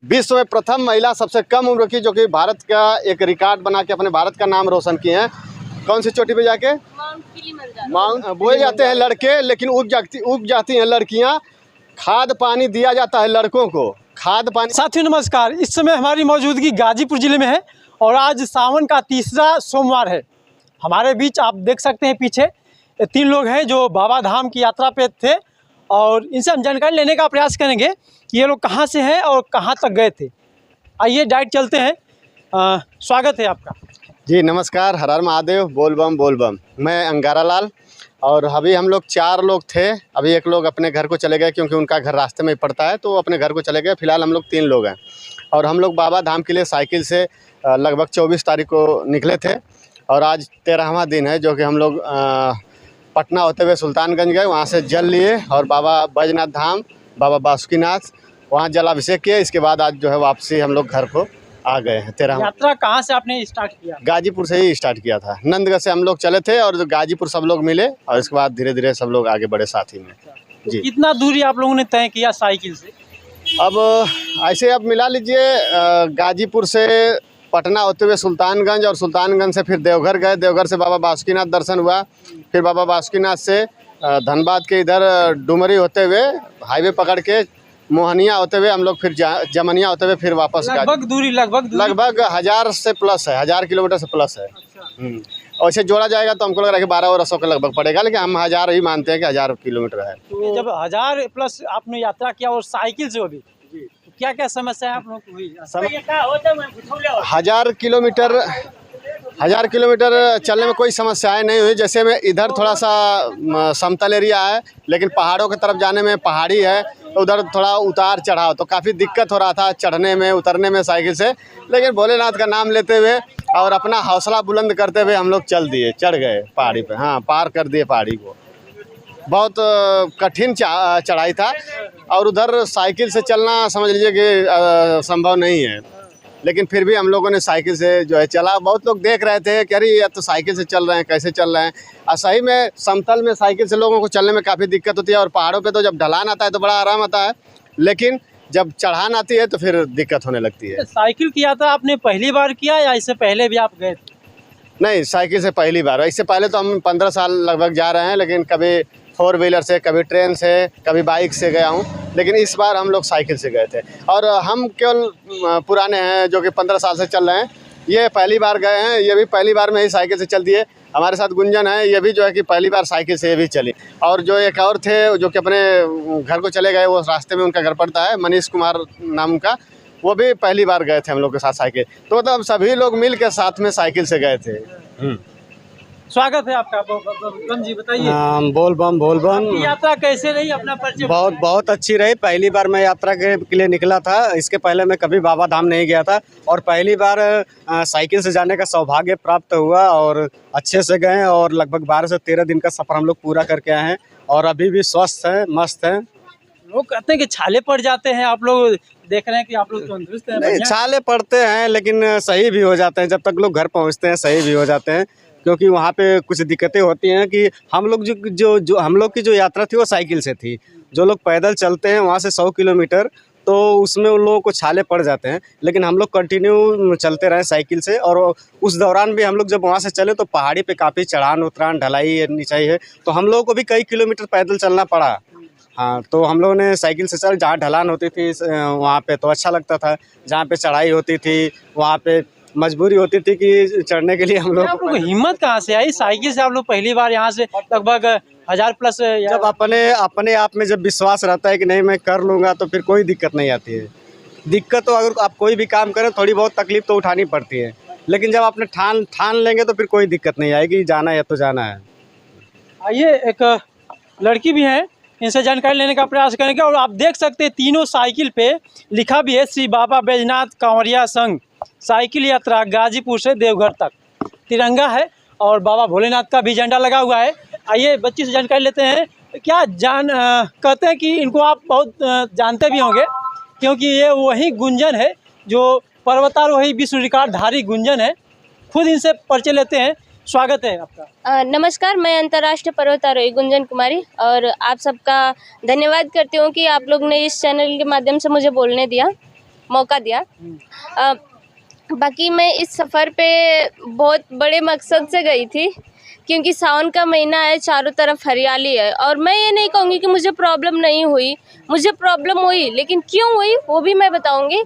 विश्व में प्रथम महिला सबसे कम उम्र की, जो कि भारत का एक रिकॉर्ड बना के अपने भारत का नाम रोशन किए हैं। कौन सी चोटी पे जाके? माउंट बोए जाते हैं लड़के, लेकिन उग जाती हैं लड़कियां। खाद पानी दिया जाता है लड़कों को, खाद पानी। साथियों नमस्कार, इस समय हमारी मौजूदगी गाजीपुर जिले में है और आज सावन का तीसरा सोमवार है। हमारे बीच आप देख सकते हैं पीछे 3 लोग हैं जो बाबा धाम की यात्रा पे थे और इनसे हम जानकारी लेने का प्रयास करेंगे कि ये लोग कहाँ से हैं और कहाँ तक गए थे। आइए डायरेक्ट चलते हैं। स्वागत है आपका। जी नमस्कार, हर हर महादेव, बोल बम। मैं अंगारा लाल और अभी हम लोग 4 लोग थे। अभी एक लोग अपने घर को चले गए क्योंकि उनका घर रास्ते में ही पड़ता है, तो वो अपने घर को चले गए। फिलहाल हम लोग 3 लोग हैं और हम लोग बाबा धाम के लिए साइकिल से लगभग 24 तारीख को निकले थे और आज 13वां दिन है, जो कि हम लोग पटना होते हुए सुल्तानगंज गए। वहाँ से जल लिए और बाबा बैजनाथ धाम, बाबा बासुकीनाथ, वहाँ जलाभिषेक किए। इसके बाद आज जो है वापसी हम लोग घर को आ गए हैं। 13 यात्रा कहाँ से आपने स्टार्ट किया? गाजीपुर से ही स्टार्ट किया था। नंदगढ़ से हम लोग चले थे और गाजीपुर सब लोग मिले और इसके बाद धीरे धीरे सब लोग आगे बढ़े साथ ही में। जी, कितना दूरी आप लोगों ने तय किया साइकिल से? अब ऐसे अब मिला लीजिए, गाजीपुर से पटना होते हुए सुल्तानगंज और सुल्तानगंज से फिर देवघर गए। देवघर से बाबा बासुकीनाथ दर्शन हुआ। फिर बाबा बासुकीनाथ से धनबाद के इधर डुमरी होते हुए हाईवे पकड़ के मोहनिया होते हुए हम लोग फिर जमनिया होते हुए फिर वापस लगभग 1000 से प्लस है, 1000 किलोमीटर से प्लस है। और इसे जोड़ा जाएगा तो हमको लग रहा है कि 1200 के लगभग पड़ेगा, लेकिन हम 1000 ही मानते हैं कि 1000 किलोमीटर है। तो जब 1000 प्लस आपने यात्रा किया और साइकिल से भी, तो क्या क्या समस्या है आप लोगों को हुई? 1000 किलोमीटर चलने में कोई समस्याएं नहीं हुई। जैसे में इधर थोड़ा सा समतल एरिया है, लेकिन पहाड़ों की तरफ जाने में पहाड़ी है, तो उधर थोड़ा उतार चढ़ाव, तो काफ़ी दिक्कत हो रहा था चढ़ने में उतरने में साइकिल से। लेकिन भोलेनाथ का नाम लेते हुए और अपना हौसला बुलंद करते हुए हम लोग चढ़ गए पहाड़ी पे। हाँ, पार कर दिए पहाड़ी को। बहुत कठिन चढ़ाई था और उधर साइकिल से चलना समझ लीजिए कि संभव नहीं है, लेकिन फिर भी हम लोगों ने साइकिल से जो है चला। बहुत लोग देख रहे थे कि अरे ये तो साइकिल से चल रहे हैं, कैसे चल रहे हैं। और सही में समतल में साइकिल से लोगों को चलने में काफ़ी दिक्कत होती है और पहाड़ों पे तो जब ढलान आता है तो बड़ा आराम आता है, लेकिन जब चढ़ान आती है तो फिर दिक्कत होने लगती है। साइकिल की यात्रा आपने पहली बार किया या इससे पहले भी आप गए थे? नहीं, साइकिल से पहली बार। इससे पहले तो हम 15 साल लगभग जा रहे हैं, लेकिन कभी 4 व्हीलर से, कभी ट्रेन से, कभी बाइक से गया हूँ, लेकिन इस बार हम लोग साइकिल से गए थे। और हम केवल पुराने हैं जो कि 15 साल से चल रहे हैं, ये पहली बार गए हैं। ये भी पहली बार में ही साइकिल से चल दिए। हमारे साथ गुंजन है, ये भी जो है कि पहली बार साइकिल से ये भी चली। और जो एक और थे जो कि अपने घर को चले गए, वो रास्ते में उनका घर पड़ता है, मनीष कुमार नाम उनका, वो भी पहली बार गए थे हम लोग के साथ साइकिल। तो मतलब सभी लोग मिल के साथ में साइकिल से गए थे। स्वागत है आपका। बम जी बताइए। बोल बम। यात्रा कैसे रही, अपना परिचय? बहुत अच्छी रही। पहली बार मैं यात्रा के लिए निकला था। इसके पहले मैं कभी बाबा धाम नहीं गया था और पहली बार साइकिल से जाने का सौभाग्य प्राप्त हुआ और अच्छे से गए और लगभग 12 से 13 दिन का सफर हम लोग पूरा करके आए हैं और अभी भी स्वस्थ हैं, मस्त हैं। लोग कहते हैं कि छाले पड़ जाते हैं, आप लोग देख रहे हैं कि आप लोग तंदुरुस्त हैं। नहीं, छाले पड़ते हैं लेकिन सही भी हो जाते हैं। जब तक लोग घर पहुँचते हैं सही भी हो जाते हैं, क्योंकि वहाँ पे कुछ दिक्कतें होती हैं कि हम लोग जो हम लोग की जो यात्रा थी वो साइकिल से थी। जो लोग पैदल चलते हैं वहाँ से 100 किलोमीटर, तो उसमें उन लोगों को छाले पड़ जाते हैं। लेकिन हम लोग कंटिन्यू चलते रहे साइकिल से और उस दौरान भी हम लोग जब वहाँ से चले तो पहाड़ी पे काफ़ी चढ़ान उतरान ढलाई नीचाई है, तो हम लोगों को भी कई किलोमीटर पैदल चलना पड़ा। हाँ, तो हम लोगों ने साइकिल से चल, जहाँ ढलान होती थी वहाँ पे तो अच्छा लगता था, जहाँ पे चढ़ाई होती थी वहाँ पे मजबूरी होती थी कि चढ़ने के लिए हम लोग। आपको हिम्मत कहाँ से आई? साइकिल से आप लोग पहली बार यहाँ से लगभग 1000 प्लस। जब अपने आप में जब विश्वास रहता है कि नहीं मैं कर लूँगा तो फिर कोई दिक्कत नहीं आती है। दिक्कत तो अगर आप कोई भी काम करें थोड़ी बहुत तकलीफ तो उठानी पड़ती है, लेकिन जब आपने ठान लेंगे तो फिर कोई दिक्कत नहीं आएगी। जाना है तो जाना है। आइए, एक लड़की भी है, इनसे जानकारी लेने का प्रयास करेंगे। और आप देख सकते हैं तीनों साइकिल पे लिखा भी है श्री बाबा बैजनाथ कांवरिया संघ साइकिल यात्रा गाजीपुर से देवघर तक। तिरंगा है और बाबा भोलेनाथ का भी झंडा लगा हुआ है। आइए बच्ची से जानकारी लेते हैं। क्या कहते हैं कि इनको आप बहुत जानते भी होंगे, क्योंकि ये वही गुंजन है जो पर्वतारोही विश्व रिकॉर्डधारी गुंजन है। खुद इनसे परिचय लेते हैं। स्वागत है आपका। नमस्कार, मैं अंतर्राष्ट्रीय पर्वतारोही गुंजन कुमारी और आप सबका धन्यवाद करती हूँ कि आप लोग ने इस चैनल के माध्यम से मुझे बोलने दिया। मौका दिया। बाकी मैं इस सफ़र पे बहुत बड़े मकसद से गई थी, क्योंकि सावन का महीना है, चारों तरफ हरियाली है। और मैं ये नहीं कहूँगी कि मुझे प्रॉब्लम नहीं हुई, मुझे प्रॉब्लम हुई, लेकिन क्यों हुई वो भी मैं बताऊँगी।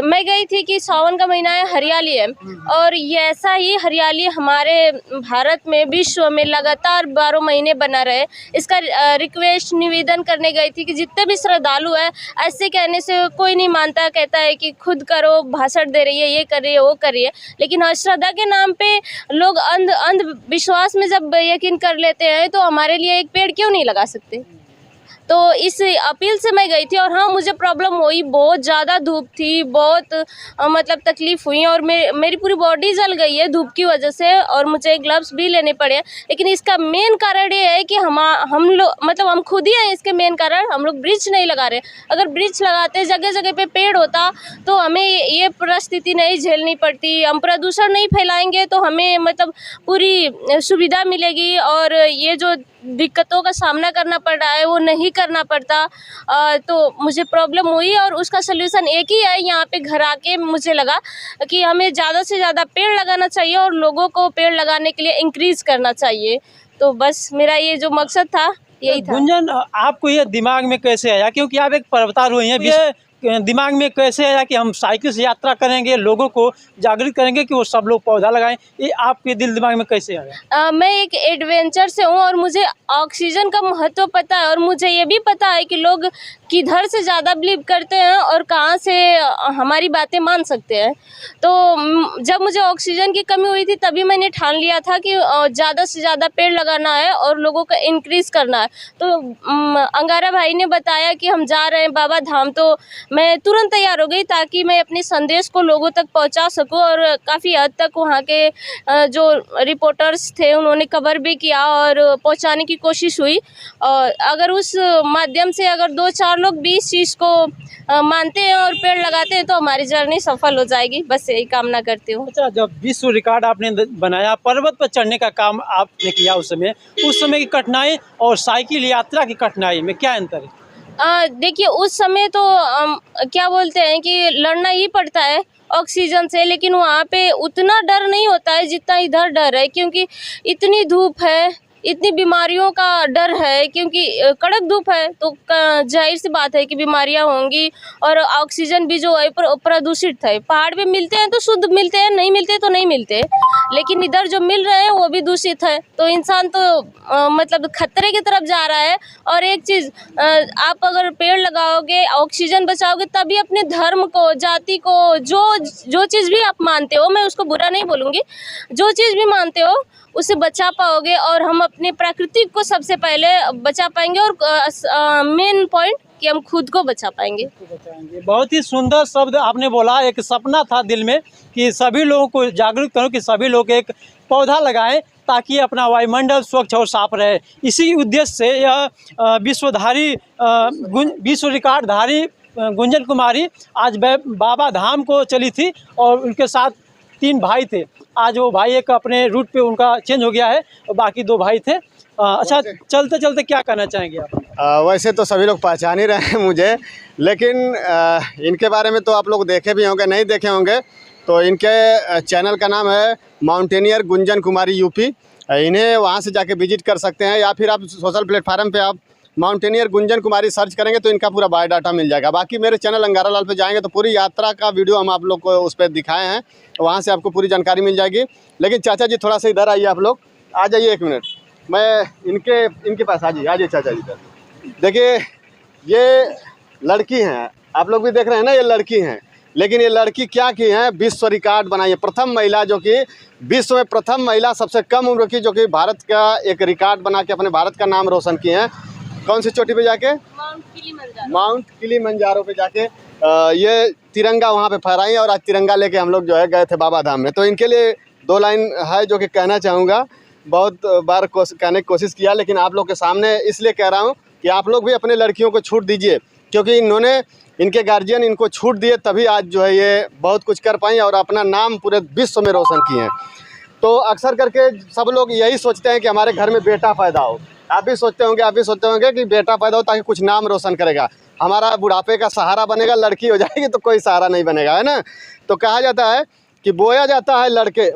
मैं गई थी कि सावन का महीना है, हरियाली है, और ये ऐसा ही हरियाली हमारे भारत में, विश्व में लगातार 12 महीने बना रहे, इसका रिक्वेस्ट निवेदन करने गई थी कि जितने भी श्रद्धालु है, ऐसे कहने से कोई नहीं मानता, कहता है कि खुद करो, भाषण दे रही है, ये कर रही है, वो कर रही है। लेकिन श्रद्धा के नाम पे लोग अंधविश्वास में जब यकीन कर लेते हैं, तो हमारे लिए एक पेड़ क्यों नहीं लगा सकते। तो इस अपील से मैं गई थी। और हाँ, मुझे प्रॉब्लम हुई, बहुत ज़्यादा धूप थी, बहुत मतलब तकलीफ़ हुई, और मेरी पूरी बॉडी जल गई है धूप की वजह से, और मुझे ग्लव्स भी लेने पड़े। लेकिन इसका मेन कारण ये है कि हम लोग मतलब हम खुद ही हैं इसके मेन कारण। हम लोग ब्रिज नहीं लगा रहे। अगर ब्रिज लगाते, जगह जगह पे पेड़ होता, तो हमें ये परिस्थिति नहीं झेलनी पड़ती। हम प्रदूषण नहीं फैलाएंगे तो हमें मतलब पूरी सुविधा मिलेगी, और ये जो दिक्कतों का सामना करना पड़ रहा है वो नहीं करना पड़ता। तो मुझे प्रॉब्लम हुई, और उसका सलूशन एक ही है। यहाँ पे घर आके मुझे लगा कि हमें ज़्यादा से ज़्यादा पेड़ लगाना चाहिए, और लोगों को पेड़ लगाने के लिए इंक्रीज़ करना चाहिए। तो बस मेरा ये जो मकसद था यही था। गुंजन, आपको ये दिमाग में कैसे आया, क्योंकि आप एक पर्वतारोही हैं, ये दिमाग में कैसे आया कि हम साइकिल से यात्रा करेंगे, लोगों को जागरूक करेंगे कि वो सब लोग पौधा लगाएं, ये आपके दिमाग में कैसे आया? मैं एक एडवेंचर से हूँ, और मुझे ऑक्सीजन का महत्व पता है, और मुझे ये भी पता है कि लोग किधर से ज़्यादा बिलीव करते हैं और कहाँ से हमारी बातें मान सकते हैं। तो जब मुझे ऑक्सीजन की कमी हुई थी, तभी मैंने ठान लिया था कि ज़्यादा से ज़्यादा पेड़ लगाना है और लोगों को इंक्रीज़ करना है। तो अंगारा भाई ने बताया कि हम जा रहे हैं बाबा धाम, तो मैं तुरंत तैयार हो गई, ताकि मैं अपने संदेश को लोगों तक पहुंचा सकूं। और काफ़ी हद तक वहां के जो रिपोर्टर्स थे उन्होंने कवर भी किया और पहुंचाने की कोशिश हुई। और अगर उस माध्यम से अगर 2-4 लोग भी इस चीज़ को मानते हैं और पेड़ लगाते हैं, तो हमारी जर्नी सफल हो जाएगी। बस यही कामना करती हूँ। अच्छा, जब विश्व रिकॉर्ड आपने बनाया, पर्वत पर चढ़ने का काम आपने किया, उस समय की कठिनाई और साइकिल यात्रा की कठिनाई में क्या अंतर है? देखिए, उस समय तो क्या बोलते हैं कि लड़ना ही पड़ता है ऑक्सीजन से, लेकिन वहाँ पे उतना डर नहीं होता है जितना इधर डर है, क्योंकि इतनी धूप है, इतनी बीमारियों का डर है, क्योंकि कड़क धूप है, तो जाहिर सी बात है कि बीमारियां होंगी। और ऑक्सीजन भी जो है प्रदूषित है। पहाड़ पे मिलते हैं तो शुद्ध मिलते हैं, नहीं मिलते तो नहीं मिलते, लेकिन इधर जो मिल रहे हैं वो भी दूषित है। तो इंसान तो मतलब खतरे की तरफ जा रहा है। और एक चीज़, आप अगर पेड़ लगाओगे, ऑक्सीजन बचाओगे, तभी अपने धर्म को, जाति को, जो चीज़ भी आप मानते हो, मैं उसको बुरा नहीं बोलूँगी, जो चीज़ भी मानते हो उसे बचा पाओगे। और हम अपने प्रकृति को सबसे पहले बचा पाएंगे, और मेन पॉइंट कि हम खुद को बचा पाएंगे। बहुत ही सुंदर शब्द आपने बोला। एक सपना था दिल में कि सभी लोगों को जागरूक करो कि सभी लोग एक पौधा लगाएं, ताकि अपना वायुमंडल स्वच्छ और साफ रहे। इसी उद्देश्य से यह विश्व रिकॉर्ड धारी गुंजन कुमारी आज बाबा धाम को चली थी, और उनके साथ 3 भाई थे। आज वो भाई एक अपने रूट पे उनका चेंज हो गया है, और बाकी 2 भाई थे। अच्छा, चलते चलते क्या कहना चाहेंगे आप? वैसे तो सभी लोग पहचान ही रहे हैं मुझे, लेकिन इनके बारे में तो आप लोग देखे भी होंगे, नहीं देखे होंगे। तो इनके चैनल का नाम है माउंटेनियर गुंजन कुमारी यूपी। इन्हें वहाँ से जाके विजिट कर सकते हैं, या फिर आप सोशल प्लेटफार्म पे आप माउंटेनियर गुंजन कुमारी सर्च करेंगे तो इनका पूरा बायोडाटा मिल जाएगा। बाकी मेरे चैनल अंगारा लाल पे जाएंगे तो पूरी यात्रा का वीडियो हम आप लोग को उस पर दिखाए हैं, वहाँ से आपको पूरी जानकारी मिल जाएगी। लेकिन चाचा जी थोड़ा सा इधर आइए, आप लोग आ जाइए 1 मिनट, मैं इनके पास आ जाइए चाचा जी इधर। देखिए, ये लड़की हैं, आप लोग भी देख रहे हैं ना, ये लड़की हैं। लेकिन ये लड़की क्या की हैं, विश्व रिकॉर्ड बनाई है। प्रथम महिला, जो कि विश्व में प्रथम महिला, सबसे कम उम्र की, जो कि भारत का एक रिकॉर्ड बना के अपने भारत का नाम रोशन किए हैं। कौन सी चोटी पे जाके? माउंट किलिमंजारो पे जाके ये तिरंगा वहाँ पे फहराई, और आज तिरंगा लेके हम लोग जो है गए थे बाबा धाम में। तो इनके लिए 2 लाइन है जो कि कहना चाहूँगा। बहुत बार कहने की कोशिश किया, लेकिन आप लोग के सामने इसलिए कह रहा हूँ कि आप लोग भी अपने लड़कियों को छूट दीजिए, क्योंकि इनके गार्जियन इनको छूट दिए, तभी आज जो है ये बहुत कुछ कर पाई और अपना नाम पूरे विश्व में रोशन किए हैं। तो अक्सर करके सब लोग यही सोचते हैं कि हमारे घर में बेटा पैदा हो। आप भी सोचते होंगे कि बेटा पैदा हो ताकि कुछ नाम रोशन करेगा। हमारा बुढ़ापे का सहारा बनेगा, लड़की हो जाएगी तो कोई सहारा नहीं बनेगा, है ना। तो कहा जाता है कि बोए जाते हैं लड़के,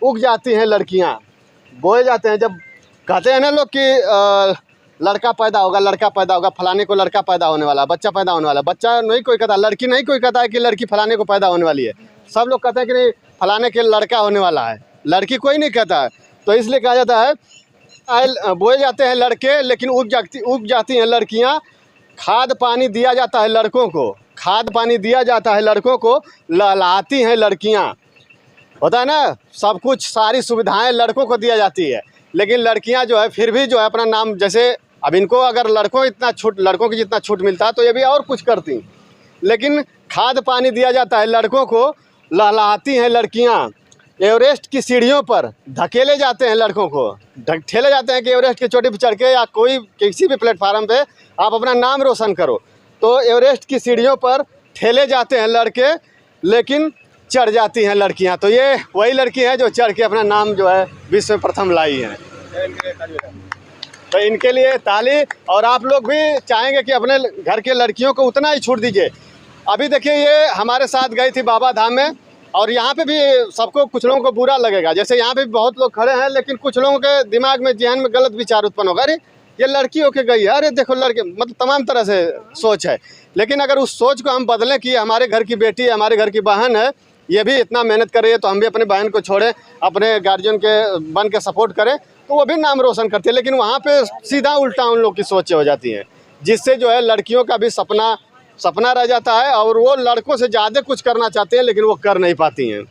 उग जाती हैं लड़कियां। बोए जाते हैं, जब कहते हैं ना लोग कि लड़का पैदा होगा, फलाने को लड़का पैदा होने वाला, बच्चा पैदा होने वाला। बच्चा नहीं कोई कहता, लड़की नहीं कोई कहता है कि लड़की फलाने को पैदा होने वाली है। सब लोग कहते हैं कि नहीं फलाने के लड़का होने वाला है, लड़की कोई नहीं कहता है। तो इसलिए कहा जाता है बोए जाते हैं लड़के लेकिन उग जाती हैं लड़कियां। खाद पानी दिया जाता है लड़कों को, लहलाती हैं लड़कियां। होता है ना, सब कुछ सारी सुविधाएं लड़कों को दिया जाती है, लेकिन लड़कियां जो है फिर भी जो है अपना नाम, जैसे अब इनको अगर लड़कों की जितना छूट मिलता तो ये भी और कुछ करती, लेकिन खाद पानी दिया जाता है लड़कों को, लहलाती हैं लड़कियां। एवरेस्ट की सीढ़ियों पर धकेले जाते हैं लड़कों को, ठेले जाते हैं कि एवरेस्ट की चोटी पर चढ़ के या कोई किसी भी प्लेटफार्म पे आप अपना नाम रोशन करो। तो एवरेस्ट की सीढ़ियों पर ठेले जाते हैं लड़के, लेकिन चढ़ जाती हैं लड़कियां। तो ये वही लड़की है जो चढ़ के अपना नाम जो है विश्व में प्रथम लाई है। तो इनके लिए ताली। और आप लोग भी चाहेंगे कि अपने घर के लड़कियों को उतना ही छूट दीजिए। अभी देखिए ये हमारे साथ गई थी बाबा धाम में, और यहाँ पे भी सबको, कुछ लोगों को बुरा लगेगा, जैसे यहाँ पे भी बहुत लोग खड़े हैं, लेकिन कुछ लोगों के दिमाग में, जहन में गलत विचार उत्पन्न होगा, अरे ये लड़की होके गई है, अरे देखो लड़के, मतलब तमाम तरह से सोच है। लेकिन अगर उस सोच को हम बदलें कि हमारे घर की बेटी है, हमारे घर की बहन है, ये भी इतना मेहनत कर रही है, तो हम भी अपने बहन को छोड़ें, अपने गार्जियन के बन के सपोर्ट करें, तो वो भी नाम रोशन करती है। लेकिन वहाँ पे सीधा उल्टा उन लोग की सोचें हो जाती हैं, जिससे जो है लड़कियों का भी सपना रह जाता है, और वो लड़कों से ज़्यादा कुछ करना चाहते हैं, लेकिन वो कर नहीं पाती हैं।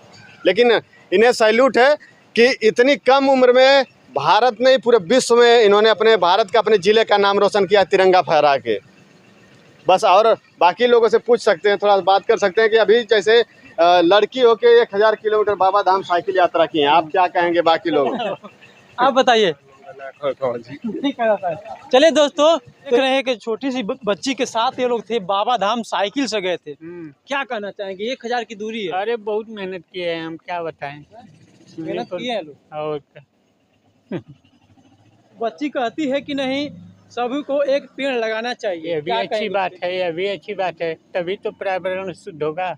लेकिन इन्हें सैल्यूट है कि इतनी कम उम्र में भारत नहीं पूरे विश्व में इन्होंने अपने भारत का, अपने ज़िले का नाम रोशन किया तिरंगा फहरा के। बस, और बाकी लोगों से पूछ सकते हैं, थोड़ा बात कर सकते हैं कि अभी जैसे लड़की होके 1000 किलोमीटर बाबा धाम साइकिल यात्रा की है, आप क्या कहेंगे बाकी लोग? आप बताइए। चलिए दोस्तों, देख रहे हैं कि छोटी सी बच्ची के साथ ये लोग थे, बाबा धाम साइकिल से गए थे। क्या कहना चाहेंगे? 1000 की दूरी है। अरे बहुत मेहनत किए हैं, हम क्या बताएं। मेहनत किए हैं लोग। और क्या। बच्ची कहती है कि नहीं, सभी को एक पेड़ लगाना चाहिए। ये भी अच्छी बात है, ये भी अच्छी बात है, तभी तो पर्यावरण शुद्ध होगा।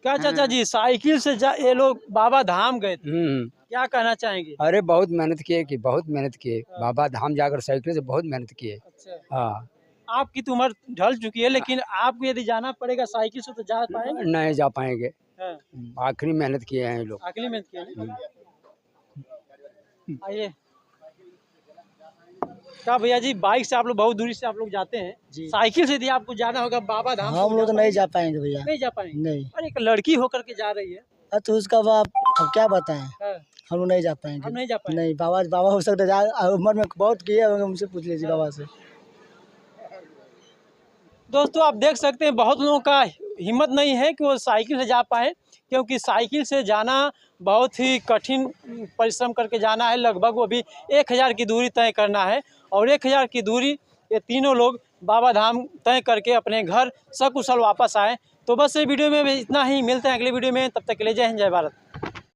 क्या चाचा जी, साइकिल से ये लोग बाबा धाम गए थे, क्या कहना चाहेंगे? अरे बहुत मेहनत किए बाबा धाम जाकर साइकिल से बहुत मेहनत किए। अच्छा, हाँ, आपकी तो उम्र ढल चुकी है, लेकिन आपको यदि जाना पड़ेगा साइकिल से तो जा पाएंगे? नहीं जा पाएंगे। हाँ। आखिरी मेहनत किए हैं ये लोग। आखिरी मेहनत किया ना? आइए। क्या भैया जी, बाइक से आप लोग बहुत दूरी से आप लोग जाते हैं, साइकिल से यदि आपको जाना होगा बाबा धाम, हम लोग तो नहीं जा पाएंगे भैया, नहीं जा पाएंगे। नहीं। और एक लड़की होकर के जा रही है, तो उसका बाप अब क्या बताएं, हाँ। हम लोग नहीं जा पाएंगे। हम नहीं जा पाएंगे। नहीं, बाबा हो सकता है, उम्र में बहुत किए, हमसे पूछ लीजिए बाबा से। दोस्तों आप देख सकते हैं, बहुत लोगों का हिम्मत नहीं है कि वो साइकिल से जा पाए, क्योंकि साइकिल से जाना बहुत ही कठिन परिश्रम करके जाना है। लगभग वो भी 1000 की दूरी तय करना है, और 1000 की दूरी ये तीनों लोग बाबा धाम तय करके अपने घर सकुशल वापस आए। तो बस ये वीडियो में इतना ही, मिलते हैं अगले वीडियो में, तब तक के लिए जय हिंद जय भारत।